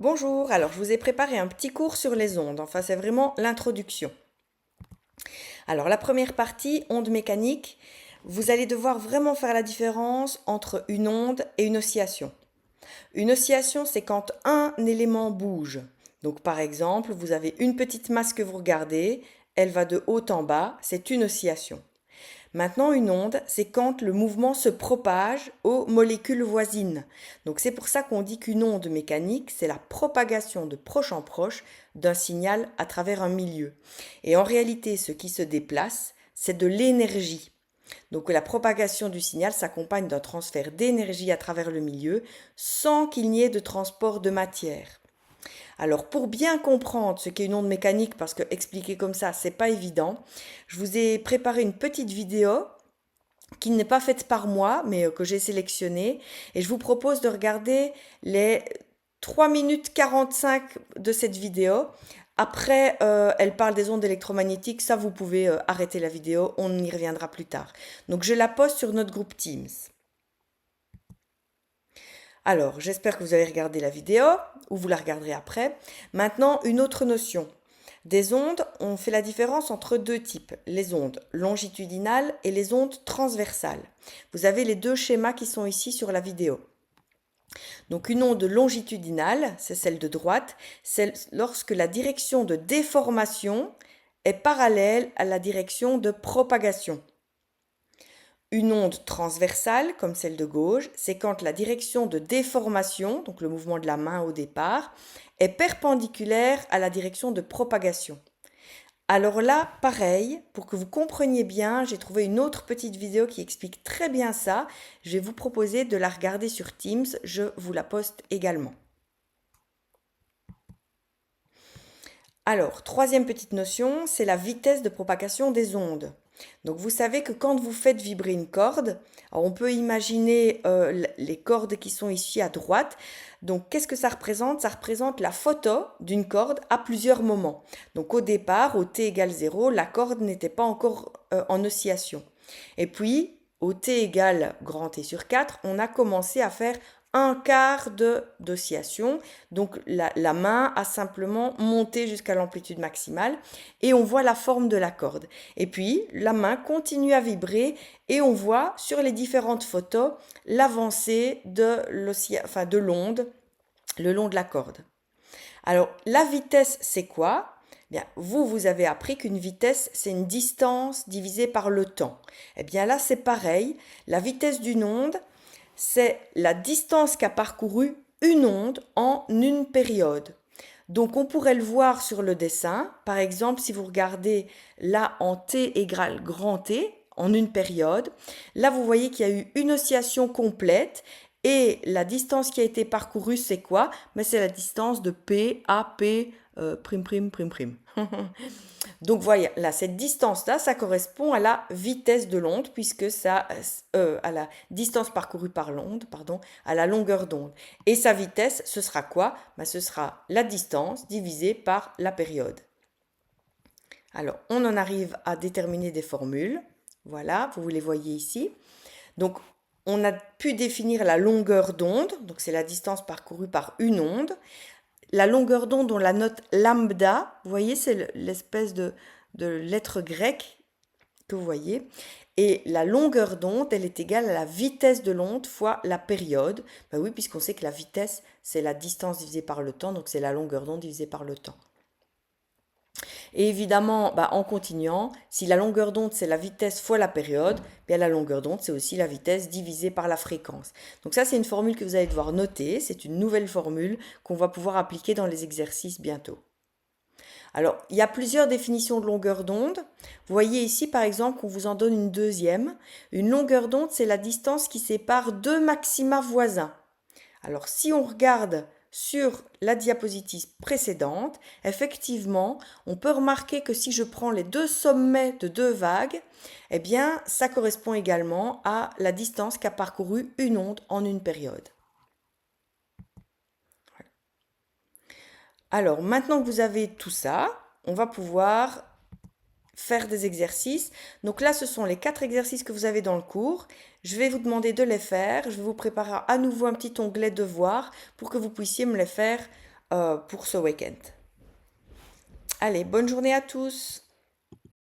Bonjour, alors je vous ai préparé un petit cours sur les ondes, enfin c'est vraiment l'introduction. Alors la première partie, ondes mécaniques, vous allez devoir vraiment faire la différence entre une onde et une oscillation. Une oscillation, c'est quand un élément bouge. Donc par exemple, vous avez une petite masse que vous regardez, elle va de haut en bas, c'est une oscillation. Maintenant, une onde, c'est quand le mouvement se propage aux molécules voisines. Donc c'est pour ça qu'on dit qu'une onde mécanique, c'est la propagation de proche en proche d'un signal à travers un milieu. Et en réalité, ce qui se déplace, c'est de l'énergie. Donc la propagation du signal s'accompagne d'un transfert d'énergie à travers le milieu sans qu'il n'y ait de transport de matière. Alors pour bien comprendre ce qu'est une onde mécanique, parce que expliquer comme ça, c'est pas évident, je vous ai préparé une petite vidéo qui n'est pas faite par moi, mais que j'ai sélectionnée. Et je vous propose de regarder les 3 minutes 45 de cette vidéo. Après, elle parle des ondes électromagnétiques. Ça, vous pouvez arrêter la vidéo. On y reviendra plus tard. Donc, je la poste sur notre groupe Teams. Alors, j'espère que vous avez regardé la vidéo ou vous la regarderez après. Maintenant, une autre notion. Des ondes, on fait la différence entre deux types, les ondes longitudinales et les ondes transversales. Vous avez les deux schémas qui sont ici sur la vidéo. Donc une onde longitudinale, c'est celle de droite, c'est lorsque la direction de déformation est parallèle à la direction de propagation. Une onde transversale, comme celle de gauche, c'est quand la direction de déformation, donc le mouvement de la main au départ, est perpendiculaire à la direction de propagation. Alors là, pareil, pour que vous compreniez bien, j'ai trouvé une autre petite vidéo qui explique très bien ça. Je vais vous proposer de la regarder sur Teams, je vous la poste également. Alors, troisième petite notion, c'est la vitesse de propagation des ondes. Donc vous savez que quand vous faites vibrer une corde, on peut imaginer les cordes qui sont ici à droite. Donc qu'est-ce que ça représente? Ça représente la photo d'une corde à plusieurs moments. Donc au départ, au t égale 0, la corde n'était pas encore en oscillation. Et puis, au t égale grand T sur 4, on a commencé à faire un quart d'oscillation. Donc la main a simplement monté jusqu'à l'amplitude maximale et on voit la forme de la corde. Et puis la main continue à vibrer et on voit sur les différentes photos l'avancée de l'onde le long de la corde. Alors la vitesse, c'est quoi? Bien, vous avez appris qu'une vitesse, c'est une distance divisée par le temps. Eh bien là, c'est pareil. La vitesse d'une onde, c'est la distance qu'a parcouru une onde en une période. Donc on pourrait le voir sur le dessin. Par exemple, si vous regardez là en t égale grand T, en une période, là vous voyez qu'il y a eu une oscillation complète et la distance qui a été parcourue, c'est quoi? Mais c'est la distance de P à P prime prime prime prime. Donc voyez, là, cette distance-là, ça correspond à la vitesse de l'onde, puisque ça, à la distance parcourue par l'onde, pardon, à la longueur d'onde. Et sa vitesse, ce sera quoi? Ben, ce sera la distance divisée par la période. Alors, on en arrive à déterminer des formules. Voilà, vous les voyez ici. Donc, on a pu définir la longueur d'onde, donc c'est la distance parcourue par une onde. La longueur d'onde, on la note lambda. Vous voyez, c'est l'espèce de lettre grecque que vous voyez. Et la longueur d'onde, elle est égale à la vitesse de l'onde fois la période. Ben oui, puisqu'on sait que la vitesse, c'est la distance divisée par le temps, donc c'est la longueur d'onde divisée par le temps. Et évidemment, en continuant, si la longueur d'onde c'est la vitesse fois la période, bien la longueur d'onde c'est aussi la vitesse divisée par la fréquence. Donc ça c'est une formule que vous allez devoir noter, c'est une nouvelle formule qu'on va pouvoir appliquer dans les exercices bientôt. Alors, il y a plusieurs définitions de longueur d'onde. Vous voyez ici par exemple qu'on vous en donne une deuxième. Une longueur d'onde c'est la distance qui sépare deux maxima voisins. Alors si on regarde sur la diapositive précédente, effectivement, on peut remarquer que si je prends les deux sommets de deux vagues, eh bien, ça correspond également à la distance qu'a parcourue une onde en une période. Alors, maintenant que vous avez tout ça, on va pouvoir faire des exercices. Donc là, ce sont les 4 exercices que vous avez dans le cours. Je vais vous demander de les faire. Je vais vous préparer à nouveau un petit onglet devoir pour que vous puissiez me les faire pour ce week-end. Allez, bonne journée à tous.